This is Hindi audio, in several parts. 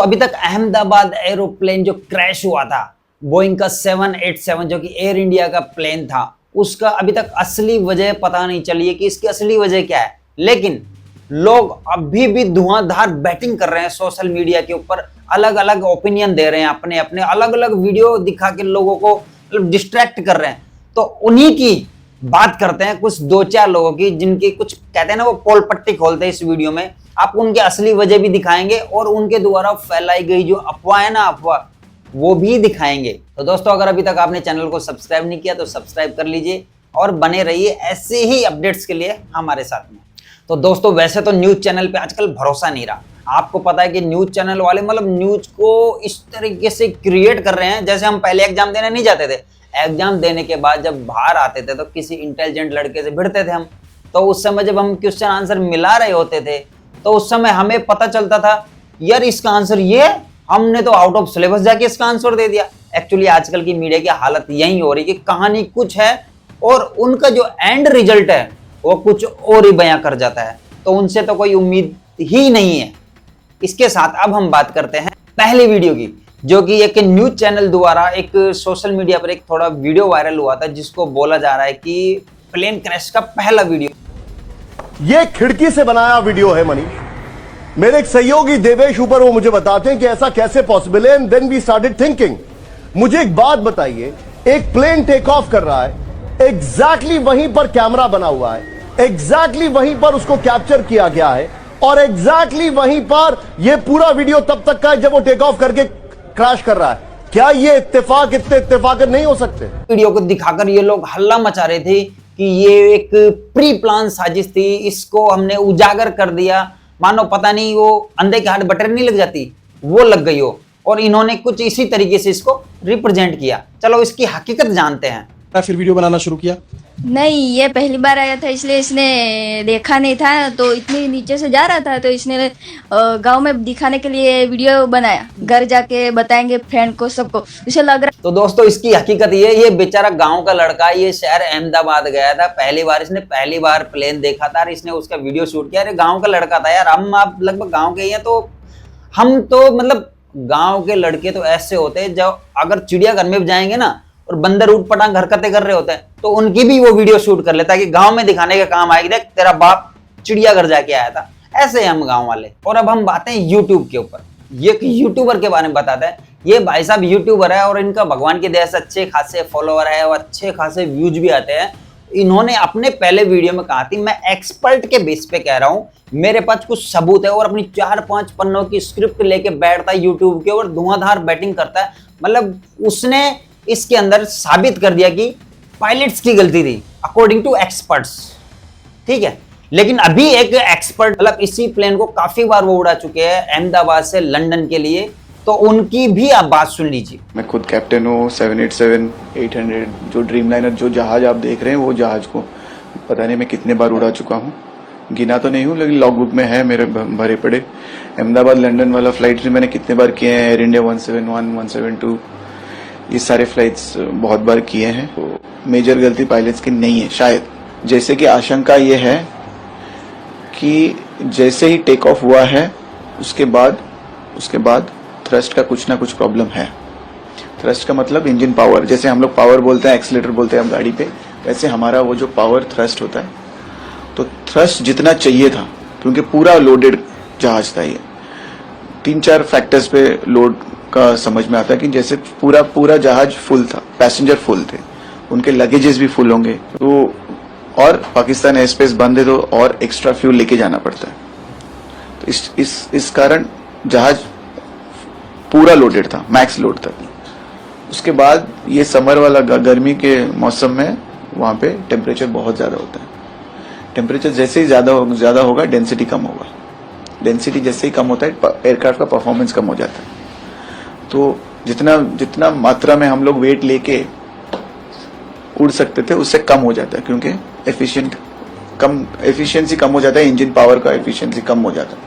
तो अभी तक अहमदाबाद एरोप्लेन जो क्रैश हुआ था, बोइंग का 787 जो कि एयर इंडिया का प्लेन था, उसका अभी तक असली वजह पता नहीं चली है कि इसकी असली वजह क्या है। लेकिन लोग अभी भी धुआंधार बैटिंग कर रहे हैं सोशल मीडिया के ऊपर, अलग अलग ओपिनियन दे रहे हैं, अपने अपने अलग अलग वीडियो दिखा के लोगों को डिस्ट्रैक्ट कर रहे हैं। तो उन्हीं की बात करते हैं, कुछ दो चार लोगों की जिनकी कुछ कहते हैं ना वो पोल पट्टी खोलते हैं इस वीडियो में। आपको उनकी असली वजह भी दिखाएंगे और उनके द्वारा फैलाई गई जो अफवाह है ना, अफवाह वो भी दिखाएंगे। तो दोस्तों, अगर अभी तक आपने चैनल को सब्सक्राइब नहीं किया तो सब्सक्राइब कर लीजिए और बने रहिए ऐसे ही अपडेट्स के लिए हमारे साथ में। तो दोस्तों, वैसे तो न्यूज चैनल पे आजकल भरोसा नहीं रहा। आपको पता है कि न्यूज चैनल वाले मतलब न्यूज को इस तरीके से क्रिएट कर रहे हैं जैसे हम पहले एग्जाम देने नहीं जाते थे। एग्जाम देने के बाद जब बाहर आते थे तो किसी इंटेलिजेंट लड़के से भिड़ते थे हम, तो उस समय जब हम क्वेश्चन आंसर मिला रहे होते थे तो उस समय हमें पता चलता था यार इसका आंसर ये, हमने तो आउट ऑफ सिलेबस जाके इसका आंसर दे दिया। एक्चुअली आजकल की मीडिया की हालत यही हो रही है कि कहानी कुछ है और उनका जो एंड रिजल्ट है वो कुछ और ही बयां कर जाता है, तो उनसे तो कोई उम्मीद ही नहीं है। इसके साथ अब हम बात करते हैं पहली वीडियो की, जो कि एक न्यूज चैनल द्वारा एक सोशल मीडिया पर एक थोड़ा वीडियो वायरल हुआ था, जिसको बोला जा रहा है कि प्लेन क्रैश का पहला वीडियो। ये खिड़की से बनाया वीडियो है मनीष। मेरे एक सहयोगी देवेश ऊपर वो मुझे बताते हैं कि ऐसा कैसे पॉसिबल है, and then we started thinking. मुझे एक बात बताइए, एक प्लेन टेक ऑफ कर रहा है, एग्जैक्टली वहीं पर कैमरा बना हुआ है, एग्जैक्टली वहीं पर उसको कैप्चर किया गया है और एग्जैक्टली वहीं पर यह पूरा वीडियो तब तक का है जब वो टेक ऑफ करके क्रैश कर रहा है। क्या ये इत्तेफाक इतने इत्तेफाक नहीं हो सकते? वीडियो को दिखाकर ये लोग हल्ला मचा रहे थे कि ये एक प्री प्लान साजिश थी, इसको हमने उजागर कर दिया, मानो पता नहीं वो अंधे के हाथ बटन नहीं लग जाती वो लग गई हो, और इन्होंने कुछ इसी तरीके से इसको रिप्रेजेंट किया। चलो इसकी हकीकत जानते हैं। फिर वीडियो बनाना शुरू किया? नहीं, ये पहली बार आया था इसलिए इसने देखा नहीं था, तो इतनी नीचे से जा रहा था तो इसने गांव में दिखाने के लिए वीडियो बनाया, घर जाके बताएंगे फ्रेंड को, सबको, इसे लग रहा। तो दोस्तों, इसकी हकीकत ये बेचारा गांव का लड़का, ये शहर अहमदाबाद गया था पहली बार, इसने पहली बार प्लेन देखा था और इसने उसका वीडियो शूट किया। अरे गाँव का लड़का था यार, हम आप लगभग गाँव के ही हैं, तो हम तो मतलब गाँव के लड़के तो ऐसे होते हैं जब अगर चिड़ियाघर में जाएंगे ना और बंदर उठ पटांग हरकतें कर रहे होते हैं तो उनकी भी वो वीडियो शूट कर लेता है कि गांव में दिखाने का काम आएगी, देख तेरा बाप चिड़ियाघर जाके आया था। ऐसे हम गांव वाले। और अब हम बातें यूट्यूब के ऊपर। ये एक यूट्यूबर के बारे में बताते हैं। ये भाई साहब यूट्यूबर है और इनका भगवान की दया से अच्छे खासे फॉलोवर है और अच्छे खासे व्यूज भी आते हैं। इन्होंने अपने पहले वीडियो में कहा थी, मैं एक्सपर्ट के बेस पे कह रहा हूं, मेरे पास कुछ सबूत है, और अपनी 4-5 पन्नों की स्क्रिप्ट लेके बैठता है यूट्यूब के और धुआंधार बैटिंग करता है। मतलब उसने इसके अंदर साबित कर दिया कि पायलट्स की गलती थी अकॉर्डिंग टू एक्सपर्ट्स। ठीक है, लेकिन अभी एक एक्सपर्ट मतलब इसी प्लेन को काफी बार वो उड़ा चुके हैं अहमदाबाद से लंदन के लिए, तो उनकी भी आप बात सुन लीजिए। मैं खुद कैप्टन हूँ 787 800 जो ड्रीमलाइनर जो जहाज आप देख रहे हैं, वो जहाज को पता नहीं मैं कितने बार उड़ा चुका हूँ, गिना तो नहीं हूँ लेकिन लॉग बुक में है मेरे भरे पड़े। अहमदाबाद लंदन वाला फ्लाइट भी मैंने कितने बार किए हैं, एयर इंडिया 171 172 ये सारे फ्लाइट्स बहुत बार किए हैं। तो मेजर गलती पायलट्स की नहीं है शायद। जैसे कि आशंका ये है कि जैसे ही टेक ऑफ हुआ है उसके बाद थ्रस्ट का कुछ ना कुछ प्रॉब्लम है। थ्रस्ट का मतलब इंजन पावर, जैसे हम लोग पावर बोलते हैं, एक्सीलरेटर बोलते हैं हम गाड़ी पे, वैसे हमारा वो जो पावर थ्रस्ट होता है, तो थ्रस्ट जितना चाहिए था, क्योंकि पूरा लोडेड जहाज था ये, 3-4 फैक्टर्स पे लोड का समझ में आता है कि जैसे पूरा जहाज फुल था, पैसेंजर फुल थे, उनके लगेजेस भी फुल होंगे, तो और पाकिस्तान एयर स्पेस बंद है तो और एक्स्ट्रा फ्यूल लेके जाना पड़ता है, तो इस कारण जहाज पूरा लोडेड था, मैक्स लोड था। उसके बाद ये समर वाला गर्मी के मौसम में वहां पे टेम्परेचर बहुत ज्यादा होता है। टेम्परेचर जैसे ही ज्यादा होगा डेंसिटी कम होगा, डेंसिटी जैसे ही कम होता है एयरक्राफ्ट का परफॉर्मेंस कम हो जाता है। तो जितना मात्रा में हम लोग वेट लेके उड़ सकते थे उससे कम हो जाता है, क्योंकि एफिशिएंसी कम हो जाता है, इंजन पावर का एफिशिएंसी कम हो जाता है।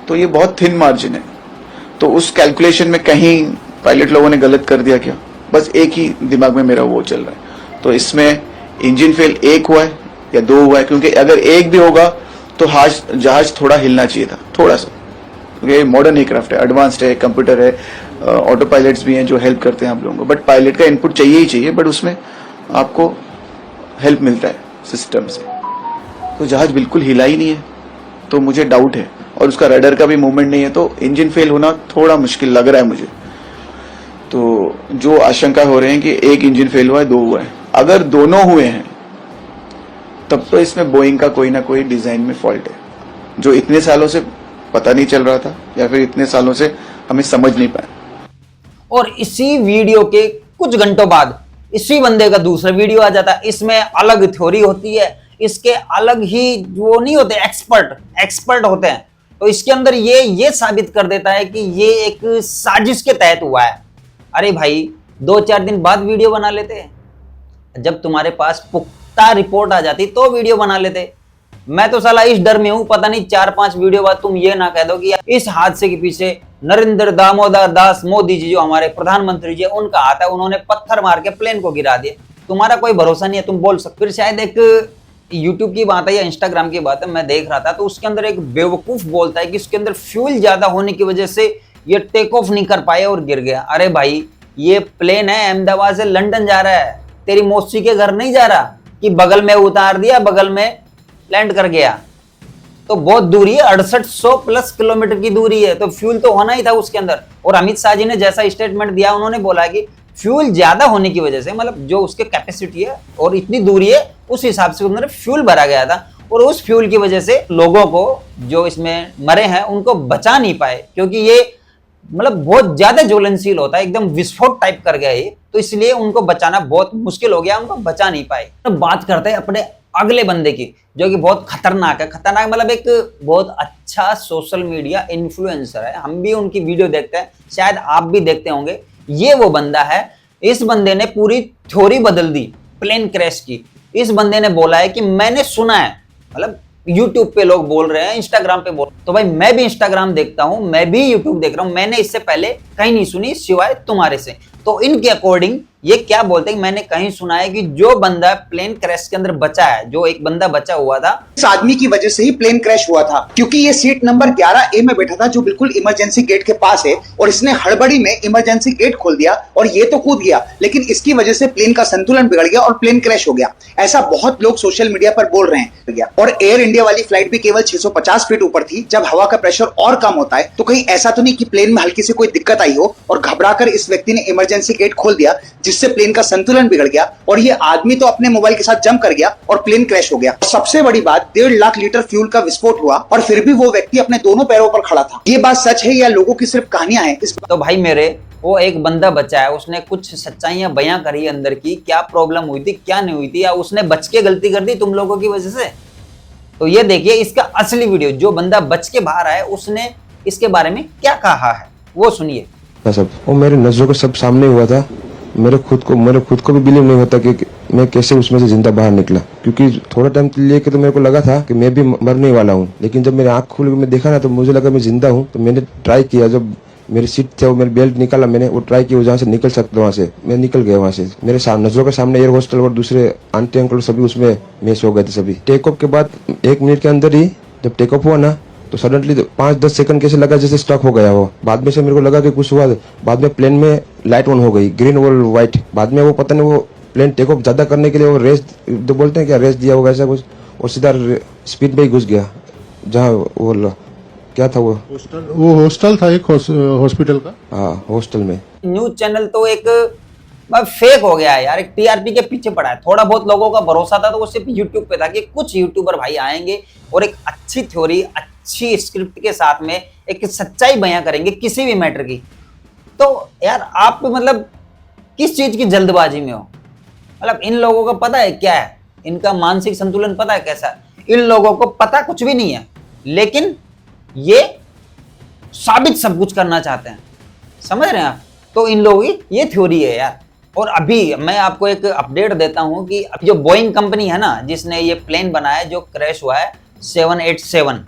तो ये बहुत थिन मार्जिन है। तो उस कैलकुलेशन में कहीं पायलट लोगों ने गलत कर दिया क्या, बस एक ही दिमाग में मेरा वो चल रहा है। तो इसमें इंजन फेल 1 हुआ है या 2 हुआ है, क्योंकि अगर 1 भी होगा तो जहाज थोड़ा हिलना चाहिए था, थोड़ा सा, ये मॉडर्न एयरक्राफ्ट है, एडवांस्ड है, कंप्यूटर है, ऑटो पायलट्स भी हैं जो हेल्प करते हैं आप लोगों को, बट पायलट का इनपुट चाहिए ही चाहिए, बट उसमें आपको हेल्प मिलता है सिस्टम से। तो जहाज बिल्कुल हिला ही नहीं है, तो मुझे डाउट है, और उसका रडर का भी मूवमेंट नहीं है, तो इंजन फेल होना थोड़ा मुश्किल लग रहा है मुझे। तो जो आशंका हो रहे हैं कि एक इंजन फेल हुआ है, 2 हुआ है, अगर दोनों हुए हैं तब तो इसमें बोइंग का कोई ना कोई डिजाइन में फॉल्ट है, जो इतने सालों से पता नहीं चल रहा था, या फिर इतने सालों से हमें समझ नहीं पाया। और इसी वीडियो के कुछ घंटों बाद इसी बंदे का दूसरा वीडियो आ जाता है। इसमें अलग थ्योरी होती है, इसके अलग ही वो नहीं होते, एक्सपर्ट होते हैं। तो इसके अंदर ये साबित कर देता है कि ये एक साजिश के तहत हुआ है। अरे भाई 2-4 दिन बाद वीडियो बना लेते, जब तुम्हारे पास पुख्ता रिपोर्ट आ जाती तो वीडियो बना लेते। मैं तो साला इस डर में हूं, पता नहीं 4-5 वीडियो बाद तुम ये ना कह दो कि इस हादसे के पीछे नरेंद्र दामोदर दास मोदी जी जो हमारे प्रधानमंत्री जी उनका हाथ है, उन्होंने पत्थर मार के प्लेन को गिरा दिया। तुम्हारा कोई भरोसा नहीं है, तुम बोल सकते। फिर शायद एक यूट्यूब की बात है या इंस्टाग्राम की बात है, मैं देख रहा था, तो उसके अंदर एक बेवकूफ बोलता है कि उसके अंदर फ्यूल ज्यादा होने की वजह से ये टेक ऑफ नहीं कर पाए और गिर गया। अरे भाई ये प्लेन है, अहमदाबाद से लंदन जा रहा है, तेरी मौसी के घर नहीं जा रहा कि बगल में उतार दिया, बगल में लैंड कर गया। तो बहुत दूरी है, 6800+ किलोमीटर की दूरी है, तो फ्यूल तो होना ही था उसके अंदर। और अमित शाह जी ने जैसा स्टेटमेंट दिया, उन्होंने बोला कि फ्यूल ज्यादा होने की वजह से, मतलब जो उसके कैपेसिटी है और इतनी दूरी है उस हिसाब से उन्होंने फ्यूल भरा गया था, और उस फ्यूल की वजह से लोगों को जो इसमें मरे हैं उनको बचा नहीं पाए, क्योंकि ये मतलब बहुत ज्यादा ज्वलनशील होता है, एकदम विस्फोट टाइप कर गया ये, तो इसलिए उनको बचाना बहुत मुश्किल हो गया, उनको बचा नहीं पाए। तो बात करते हैं अपने अगले बंदे की, जो कि बहुत खतरनाक है। खतरनाक मतलब एक बहुत अच्छा सोशल मीडिया इन्फ्लुएंसर है, हम भी उनकी वीडियो देखते हैं, शायद आप भी देखते होंगे। ये वो बंदा है, इस बंदे ने पूरी थ्योरी बदल दी प्लेन क्रैश की। इस बंदे ने बोला है कि मैंने सुना है, मतलब यूट्यूब पे लोग बोल रहे हैं, इंस्टाग्राम पे बोल, तो भाई मैं भी इंस्टाग्राम देखता हूं, मैं भी यूट्यूब देख रहा हूं, मैंने इससे पहले कहीं नहीं सुनी सिवाय तुम्हारे से। तो इनके अकॉर्डिंग ये क्या बोलते हैं, मैंने कहीं सुना है कि जो बंदा प्लेन क्रैश के अंदर बचा है, जो एक बंदा बचा हुआ था, इस आदमी की वजह से ही प्लेन क्रैश हुआ था, क्योंकि ये सीट नंबर 11A में बैठा था, जो बिल्कुल इमरजेंसी गेट के पास है, और इसने हड़बड़ी में इमरजेंसी गेट खोल दिया और ये तो कूद गया, लेकिन इसकी वजह से प्लेन का संतुलन बिगड़ गया और प्लेन क्रैश हो गया। ऐसा बहुत लोग सोशल मीडिया पर बोल रहे हैं। और एयर इंडिया वाली फ्लाइट भी केवल 650 फीट ऊपर थी। जब हवा का प्रेशर और कम होता है तो कहीं ऐसा तो नहीं कि प्लेन में हल्की से कोई दिक्कत आई हो और घबराकर इस व्यक्ति ने इमरजेंसी गेट खोल दिया, जिससे प्लेन का संतुलन बिगड़ गया और ये आदमी तो अपने मोबाइल के साथ जंप कर गया और प्लेन क्रैश हो गया। सबसे बड़ी बात, 1.5 लाख लीटर फ्यूल का विस्फोट हुआ और फिर भी वो व्यक्ति अपने दोनों पैरों पर खड़ा था। ये बात सच है या लोगों की सिर्फ कहानियां हैं? तो भाई मेरे वो एक बंदा बचा है, उसने कुछ सच्चाइयां बयां करी अंदर की, क्या प्रॉब्लम हुई थी क्या नहीं हुई थी, या उसने बच के गलती कर दी तुम लोगों की वजह से। तो ये देखिए इसका असली वीडियो, जो बंदा बच के बाहर आया उसने इसके बारे में क्या कहा है, वो सुनिए। सब वो मेरे नजरों के सब सामने हुआ था। मेरे खुद को भी बिलीव नहीं होता कि मैं कैसे उसमें से जिंदा बाहर निकला, क्योंकि थोड़ा टाइम लेके तो मेरे को लगा था कि मैं भी मरने वाला हूँ, लेकिन जब मेरी आंख खुल के मैं देखा ना तो मुझे लगा मैं जिंदा हूँ। तो मैंने ट्राई किया, जब मेरी सीट थे वो मेरी बेल्ट निकाला, मैंने वो ट्राई किया जहाँ से निकल सकता वहाँ से मैं निकल गया वहाँ से। मेरे नजरों के सामने एयर होस्टल और दूसरे आंटी अंकल सभी उसमें मैच हो गए थे सभी। टेक ऑफ के बाद 1 मिनट के अंदर ही जब टेक ऑफ हुआ ना तो सडनली 5-10 सेकंड कैसे लगा जैसे स्टक हो गया हो। बाद में से मेरे को लगा कि कुछ हुआ, बाद में प्लेन में लाइट ऑन हो गई, ग्रीन और व्हाइट। बाद में वो पता नहीं वो प्लेन टेक ऑफ ज्यादा करने के लिए वो रेस जो बोलते हैं क्या, रेस दिया होगा ऐसा कुछ, और सीधा स्पीड में ही घुस गया जहाँ वो क्या था वो हॉस्टल था, एक हॉस्पिटल का। हाँ हॉस्टल में। न्यूज चैनल तो एक फेक हो गया है यार, एक टीआरपी के पीछे पड़ा है। थोड़ा बहुत लोगों का भरोसा था तो वो सिर्फ यूट्यूब पे था कि कुछ यूट्यूबर भाई आएंगे और एक अच्छी थ्योरी, अच्छी स्क्रिप्ट के साथ में एक सच्चाई बयां करेंगे किसी भी मैटर की। तो यार आप मतलब किस चीज की जल्दबाजी में हो? मतलब इन लोगों को पता है क्या है, इनका मानसिक संतुलन पता है कैसा है? इन लोगों को पता कुछ भी नहीं है, लेकिन ये साबित सब कुछ करना चाहते हैं, समझ रहे हैं आप? तो इन लोगों की ये थ्योरी है यार। और अभी मैं आपको एक अपडेट देता हूं कि जो बोइंग कंपनी है ना, जिसने ये प्लेन बनाया जो क्रैश हुआ है 787,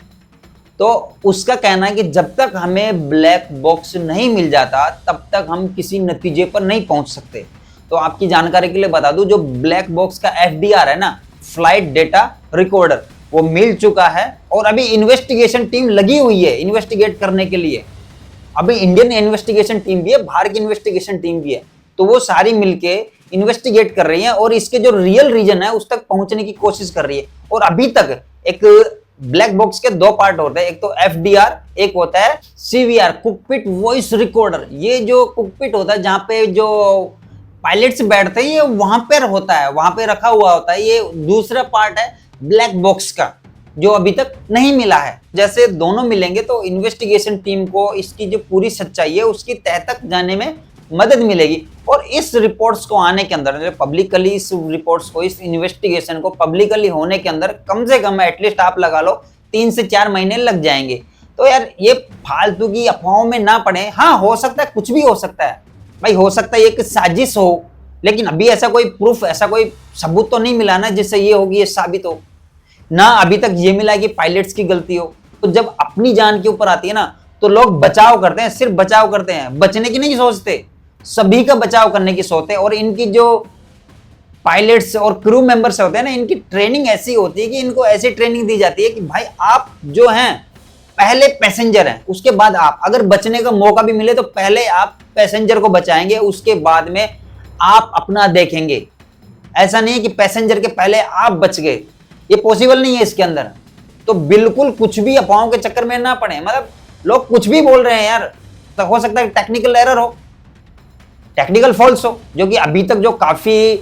तो उसका कहना है कि जब तक हमें ब्लैक बॉक्स नहीं मिल जाता तब तक हम किसी नतीजे पर नहीं पहुंच सकते। तो आपकी जानकारी के लिए बता दूं, जो ब्लैक बॉक्स का FDR है ना, फ्लाइट डेटा रिकॉर्डर, वो मिल चुका है और अभी इन्वेस्टिगेशन टीम लगी हुई है इन्वेस्टिगेट करने के लिए। अभी इंडियन इन्वेस्टिगेशन टीम भी है, बाहर की इन्वेस्टिगेशन टीम भी है, तो वो सारी मिलके इन्वेस्टिगेट कर रही है और इसके जो रियल रीजन है उस तक पहुंचने की कोशिश कर रही है। और अभी तक एक ब्लैक बॉक्स के दो पार्ट होते हैं, एक तो एफडीआर, एक होता है सीवीआर, कुकपिट वॉइस रिकॉर्डर। ये जो कुकपिट होता है जहां पे जो पायलट्स बैठते हैं ये वहां पर होता है, वहां पे रखा हुआ होता है। ये दूसरा पार्ट है ब्लैक बॉक्स का जो अभी तक नहीं मिला है। जैसे दोनों मिलेंगे तो इन्वेस्टिगेशन टीम को इसकी जो पूरी सच्चाई है उसकी तह तक जाने में मदद मिलेगी। और इस रिपोर्ट्स को आने के अंदर, पब्लिकली इस रिपोर्ट्स को, इस इन्वेस्टिगेशन को पब्लिकली होने के अंदर कम से कम एटलीस्ट आप लगा लो 3 से 4 महीने लग जाएंगे। तो यार ये फालतू की अफवाहों में ना पड़े। हाँ, हो सकता है, कुछ भी हो सकता है भाई, हो सकता है एक साजिश हो, लेकिन अभी ऐसा कोई प्रूफ, ऐसा कोई सबूत तो नहीं मिला ना जिससे ये होगी, ये साबित हो ना। अभी तक ये मिला कि पायलट्स की गलती हो। तो जब अपनी जान के ऊपर आती है ना तो लोग बचाव करते हैं, सिर्फ बचाव करते हैं, बचने की नहीं सोचते, सभी का बचाव करने की सोचते हैं। और इनकी जो पायलट्स और क्रू मेंबर्स होते हैं ना, इनकी ट्रेनिंग ऐसी होती है कि इनको ऐसी ट्रेनिंग दी जाती है कि भाई आप जो हैं पहले पैसेंजर हैं, उसके बाद आप, अगर बचने का मौका भी मिले तो पहले आप पैसेंजर को बचाएंगे, उसके बाद में आप अपना देखेंगे। ऐसा नहीं है कि पैसेंजर के पहले आप बच गए, ये पॉसिबल नहीं है इसके अंदर। तो बिल्कुल कुछ भी अफवाहों के चक्कर में ना पड़े। मतलब लोग कुछ भी बोल रहे हैं यार, तो हो सकता है टेक्निकल एरर हो, टेक्निकल फॉल्ट्स हो, जो कि अभी तक जो काफी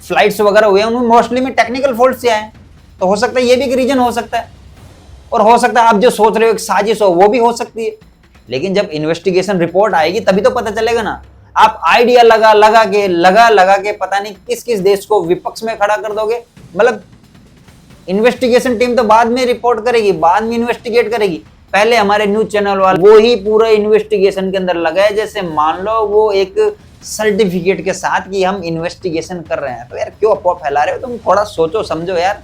फ्लाइट्स वगैरह हुए हैं उनमें मोस्टली में टेक्निकल फॉल्ट्स आए हैं। तो हो सकता है ये भी एक रीजन हो सकता है। और हो सकता है आप जो सोच रहे हो एक साजिश हो, वो भी हो सकती है। लेकिन जब इन्वेस्टिगेशन रिपोर्ट आएगी तभी तो पता चलेगा ना। आप आइडिया लगा के पता नहीं किस किस देश को विपक्ष में खड़ा कर दोगे। मतलब इन्वेस्टिगेशन टीम तो बाद में रिपोर्ट करेगी, बाद में इन्वेस्टिगेट करेगी, पहले हमारे न्यूज चैनल वाले वो ही पूरा इन्वेस्टिगेशन के अंदर लगा है, जैसे मान लो वो एक सर्टिफिकेट के साथ कि हम इन्वेस्टिगेशन कर रहे हैं। तो यार क्यों अफवाह फैला रहे हो तुम? थोड़ा सोचो समझो यार।